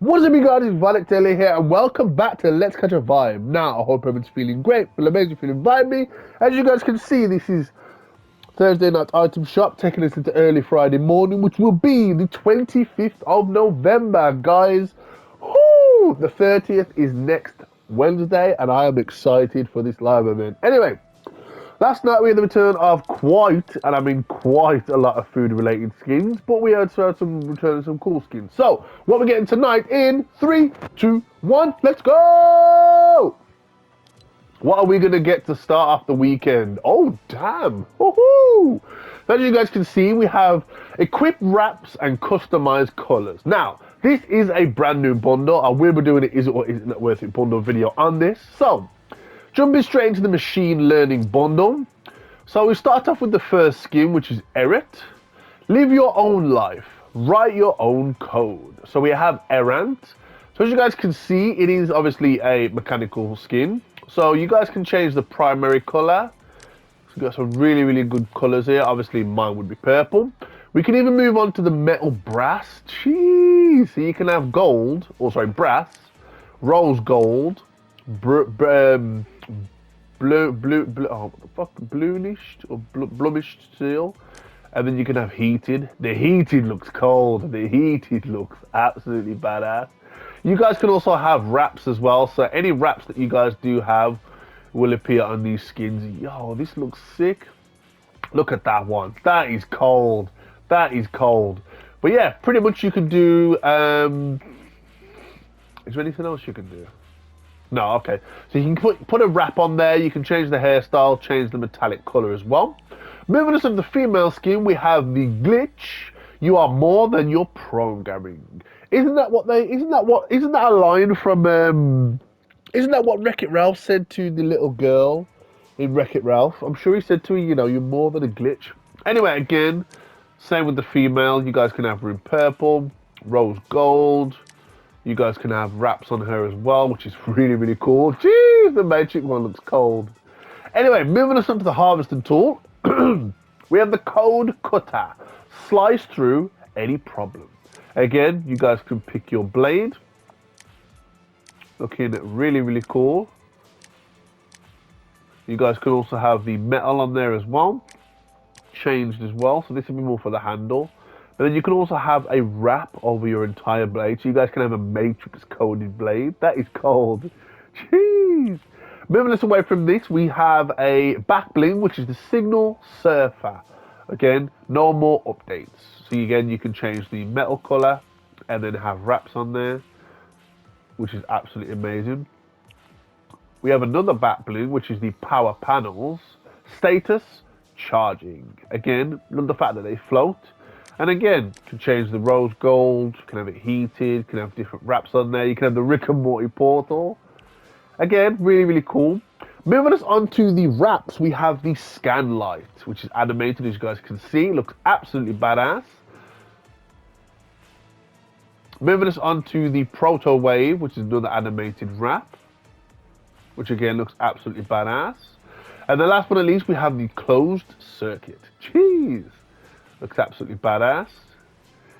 What is up, you guys? It's Valet Taylor here, and welcome back to Let's Catch a Vibe. Now, I hope everyone's feeling great, feel amazing, feeling vibey. As you guys can see, this is Thursday night item shop, taking us into early Friday morning, which will be the 25th of November, guys. Woo! The 30th is next Wednesday, and I am excited for this live event. Anyway, last night we had the return of quite, and I mean quite, a lot of food-related skins, but we had some return of some cool skins. So, what we're getting tonight in 3, 2, 1, let's go! What are we going to get to start off the weekend? Oh, damn! Woohoo! As you guys can see, we have equip wraps and customized colors. Now, this is a brand new bundle. I will be doing it Is It or Isn't It Worth It bundle video on this. So, jumping straight into the machine learning bundle. So we start off with the first skin, which is Errant. Live your own life. Write your own code. So we have Errant. So as you guys can see, it is obviously a mechanical skin. So you guys can change the primary color. So we've got some really, really good colors here. Obviously mine would be purple. We can even move on to the metal brass. Jeez. So you can have gold, or sorry, brass, rose gold, blue, oh, what the fuck, bluish or blumish steel, and then you can have heated. The heated looks cold. The heated looks absolutely badass. You guys can also have wraps as well. So any wraps that you guys do have will appear on these skins. Yo, this looks sick. Look at that one. That is cold. That is cold. But yeah, pretty much you can do. Is there anything else you can do? No, okay. So you can put a wrap on there. You can change the hairstyle, change the metallic color as well. Moving us on the female skin, we have the glitch. You are more than your programming. Isn't that a line from isn't that what Wreck-It Ralph said to the little girl in Wreck-It Ralph? I'm sure he said to her, you know, you're more than a glitch. Anyway, again, same with the female. You guys can have room purple, rose gold. You guys can have wraps on her as well, which is really, really cool. Jeez, the Matrix one looks cold. Anyway, moving us on to the harvesting tool. We have the code cutter. Slice through any problem. Again, you guys can pick your blade. Looking really, really cool. You guys can also have the metal on there as well. Changed as well, so this will be more for the handle. But then you can also have a wrap over your entire blade, so you guys can have a matrix coded blade. That is cold. Jeez. Moving us away from this, we have a back bling, which is the Signal Surfer. Again, no more updates. So again, you can change the metal color and then have wraps on there, which is absolutely amazing. We have another back bling, which is the power panels. Status, charging. Again, love the fact that they float. And again, you can change the rose gold, you can have it heated, you can have different wraps on there, you can have the Rick and Morty portal. Again, really, really cool. Moving us on to the wraps, we have the scan light, which is animated, as you guys can see. It looks absolutely badass. Moving us on to the proto wave, which is another animated wrap, which again looks absolutely badass. And then last but not least, we have the closed circuit. Jeez. Looks absolutely badass.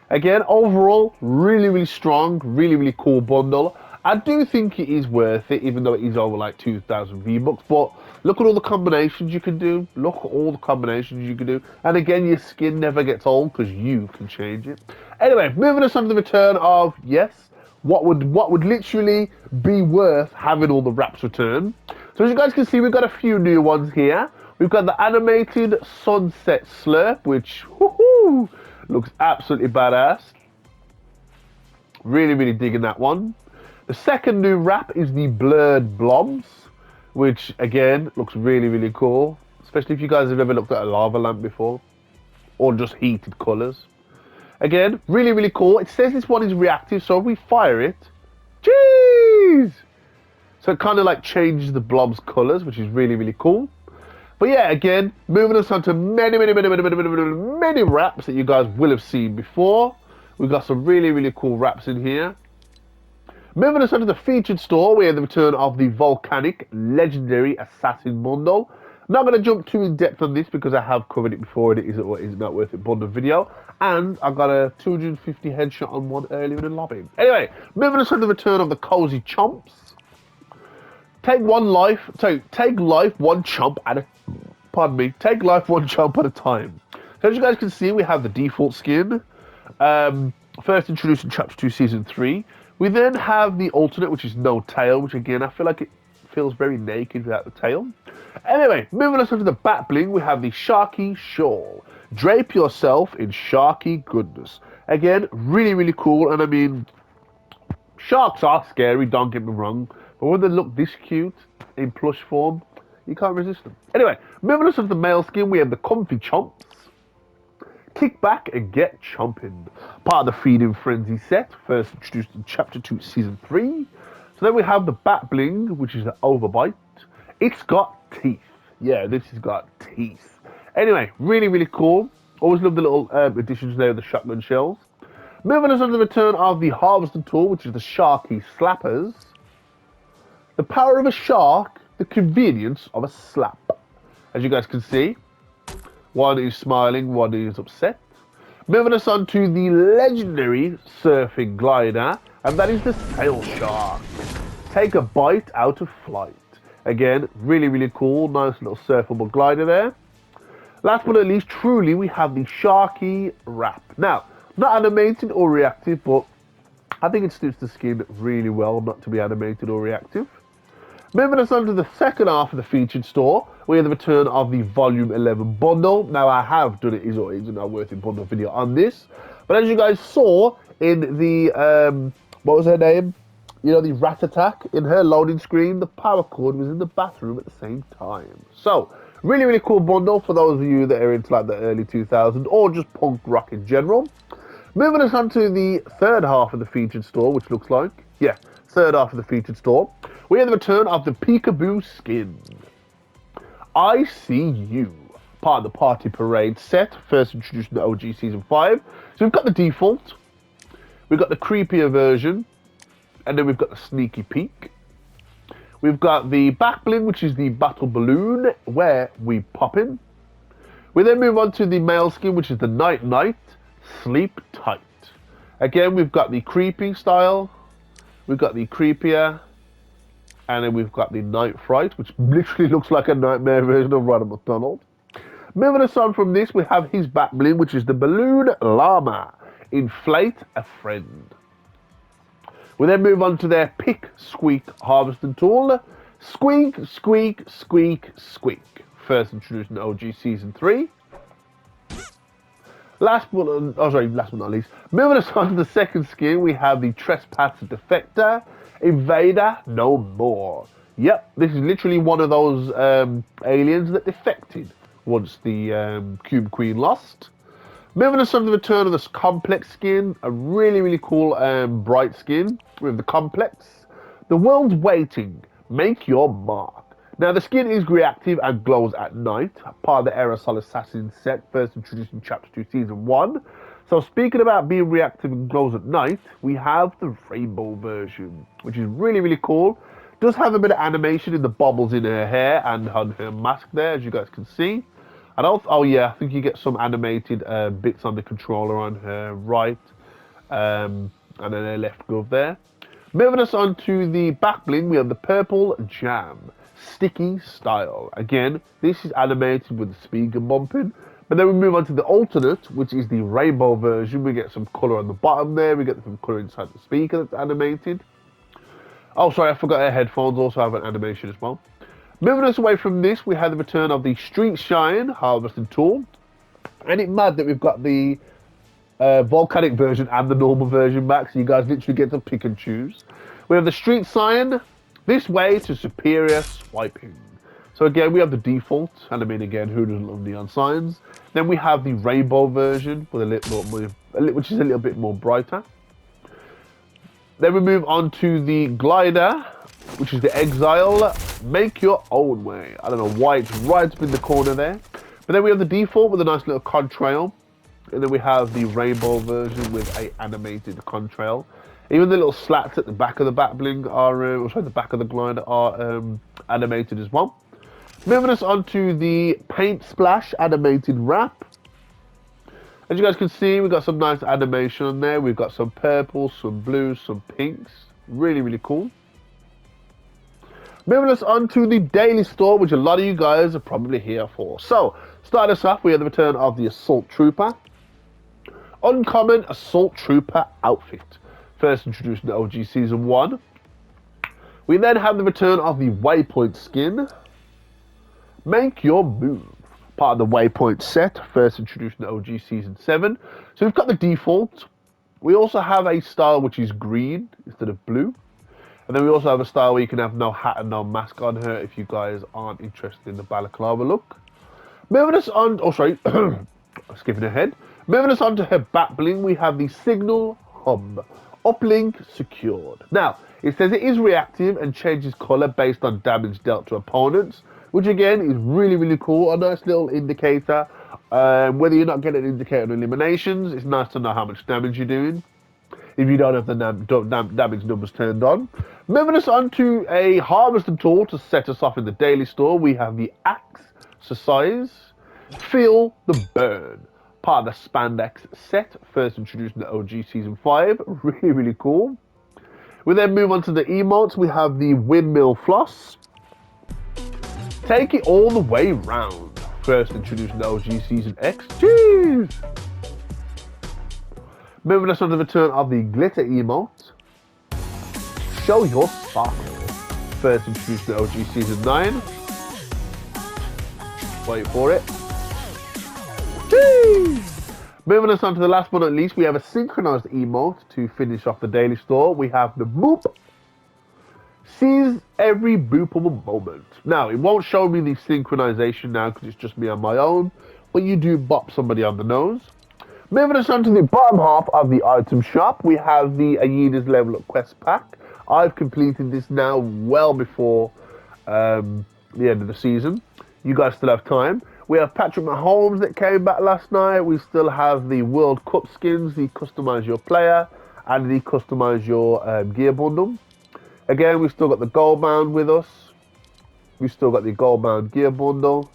Again, overall, really, really strong, really, really cool bundle. I do think it is worth it, even though it is over like 2,000 V-Bucks. But look at all the combinations you can do. Look at all the combinations you can do. And again, your skin never gets old because you can change it. Anyway, moving us on to the return of, yes, what would literally be worth having all the wraps returned. So as you guys can see, we've got a few new ones here. We've got the animated sunset slurp, which woohoo, looks absolutely badass. Really, really digging that one. The second new wrap is the blurred blobs, which again looks really, really cool. Especially if you guys have ever looked at a lava lamp before, or just heated colors. Again, really, really cool. It says this one is reactive, so if we fire it, jeez! So it kind of like changes the blob's colors, which is really, really cool. But yeah, again, moving us on to many wraps that you guys will have seen before. We've got some really, really cool wraps in here. Moving us on to the featured store, we have the return of the Volcanic Legendary Assassin Bundle. I'm not going to jump too in depth on this because I have covered it before and it isn't or is not worth it bundle video. And I got a 250 headshot on one earlier in the lobby. Anyway, moving us on to the return of the Cozy Chomps. Take life one chomp at a take life one chomp at a time. So as you guys can see, we have the default skin. First introduced in Chapter 2, Season 3. We then have the alternate, which is no tail, which again, I feel like it feels very naked without the tail. Anyway, moving us on to the back bling, we have the Sharky Shawl. Drape yourself in Sharky goodness. Again, really, really cool. And I mean, sharks are scary, don't get me wrong. But when they look this cute in plush form, you can't resist them. Anyway, moving us on to the male skin, we have the Comfy Chomps. Kick back and get chomping. Part of the Feeding Frenzy set, first introduced in Chapter 2, Season 3. So then we have the Bat Bling, which is the Overbite. It's got teeth. Yeah, this has got teeth. Anyway, really, really cool. Always love the little additions there with the shotgun shells. Moving us on to the return of the Harvester tool, which is the Sharky Slappers. The power of a shark, the convenience of a slap. As you guys can see, one is smiling, one is upset. Moving us on to the legendary surfing glider, and that is the Sail Shark. Take a bite out of flight. Again, really, really cool. Nice little surfable glider there. Last but not least, truly, we have the Sharky Wrap. Now, not animated or reactive, but I think it suits the skin really well not to be animated or reactive. Moving us on to the second half of the featured store, we have the return of the Volume 11 bundle. Now, I have done it is or isn't a worth it bundle video on this, but as you guys saw in the, what was her name? You know, the Rat Attack, in her loading screen, the power cord was in the bathroom at the same time. So, really, really cool bundle for those of you that are into like the early 2000s or just punk rock in general. Moving us on to the third half of the featured store, which looks like, yeah, third half of the featured store. We have the return of the Peekaboo skin. I See You, part of the Party Parade set, first introduced in the OG Season 5. So we've got the default, we've got the creepier version, and then we've got the Sneaky Peek. We've got the back bling, which is the Battle Balloon, where we pop in. We then move on to the male skin, which is the Night Night, Sleep Tight. Again, we've got the creepy style, we've got the creepier, and then we've got the Night Fright, which literally looks like a nightmare version of Ronald McDonald. Moving us on from this, we have his back bling, which is the Balloon Llama, Inflate a Friend. We then move on to their Pick Squeak Harvesting Tool. Squeak, squeak, squeak, squeak. First introduced in OG Season 3. Last but not least, moving us on to the second skin, we have the Trespasser Defector, Invader No More. Yep, this is literally one of those aliens that defected once the Cube Queen lost. Moving us on to the return of this complex skin, a really, really cool bright skin with the complex. The world's waiting, make your mark. Now the skin is reactive and glows at night, part of the Aerosol Assassin set, first introduced in Chapter 2, Season 1. So speaking about being reactive and glows at night, we have the rainbow version, which is really, really cool. Does have a bit of animation in the bobbles in her hair and on her mask there, as you guys can see. And also, oh yeah, I think you get some animated bits on the controller on her right, and then her left glove there. Moving us on to the back bling, we have the Purple Jam, Sticky Style. Again, this is animated with the speaker bumping. But then we move on to the alternate, which is the rainbow version. We get some colour on the bottom there, we get some colour inside the speaker that's animated. Oh, sorry, I forgot her headphones also have an animation as well. Moving us away from this, we have the return of the Street Shine Harvesting Tool. And it's mad that we've got the volcanic version and the normal version back, so you guys literally get to pick and choose. We have the Street Sign, this way to superior swiping. So again, we have the default, and I mean again, who doesn't love neon signs? Then we have the rainbow version, with a little more, which is a little bit more brighter. Then we move on to the glider, which is the Exile, make your own way. I don't know why it's right up in the corner there. But then we have the default with a nice little contrail. And then we have the rainbow version with a animated contrail. Even the little slats at the back of the back bling are, the back of the glider are animated as well. Moving us on to the Paint Splash animated wrap. As you guys can see, we've got some nice animation on there. We've got some purples, some blues, some pinks. Really, really cool. Moving us on to the daily store, which a lot of you guys are probably here for. So, starting us off, we have the return of the Assault Trooper. Uncommon Assault Trooper outfit. First introduced in the OG Season 1. We then have the return of the Waypoint skin. Make your move. Part of the Waypoint set, first introduced in the OG Season 7. So we've got the default. We also have a style which is green instead of blue. And then we also have a style where you can have no hat and no mask on her if you guys aren't interested in the balaclava look. Moving us on, skipping ahead. Moving us on to her back bling, we have the Signal Hub. Uplink secured. Now, it says it is reactive and changes colour based on damage dealt to opponents, which again is really, really cool. A nice little indicator. Whether you're not getting an indicator on eliminations, it's nice to know how much damage you're doing if you don't have the damage numbers turned on. Moving us on to a harvesting tool to set us off in the daily store, we have the Axe Size. Feel the Burn. Part of the Spandex set, first introduced in the OG Season 5. Really, really cool. We then move on to the emotes. We have the Windmill Floss. Take it all the way round. First introduced in the OG Season X. Jeez! Moving us on to the return of the Glitter emote. Show your sparkle. First introduced in the OG Season 9. Wait for it. Moving us on to the last but not least, we have a synchronized emote to finish off the daily store. We have the Boop. Seize every boopable moment. Now, it won't show me the synchronization now because it's just me on my own, but you do bop somebody on the nose. Moving us on to the bottom half of the item shop, we have the Aeda's Level Up Quest Pack. I've completed this now well before the end of the season. You guys still have time. We have Patrick Mahomes that came back last night. We still have the World Cup skins, the Customize Your Player, and the Customize Your Gear Bundle. Again, we've still got the Gold Bound with us. We've still got the Gold Bound Gear Bundle.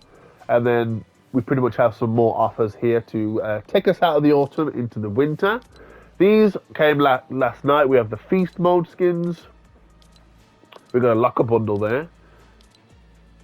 And then we pretty much have some more offers here to take us out of the autumn into the winter. These came last night. We have the Feast Mode skins. We're going to lock a bundle there.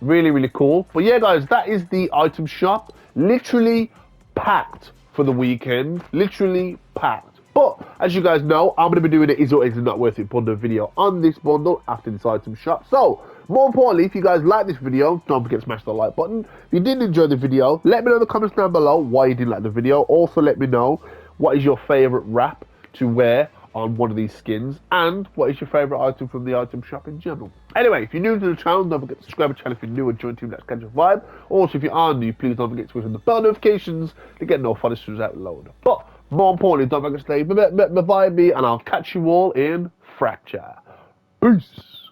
Really, really cool. But yeah, guys, that is the item shop. Literally packed for the weekend. Literally packed. But as you guys know, I'm going to be doing an Is or Is Not Worth It bundle video on this bundle after this item shop. So, more importantly, if you guys like this video, don't forget to smash the like button. If you did enjoy the video, let me know in the comments down below why you didn't like the video. Also, let me know what is your favourite wrap to wear on one of these skins, and what is your favourite item from the item shop in general. Anyway, if you're new to the channel, don't forget to subscribe to the channel if you're new and join Team Let's Catch a Vibe. Also, if you are new, please don't forget to switch on the bell notifications to get notified as soon as I upload. But more importantly, don't forget to stay vibey, and I'll catch you all in Fracture. Peace.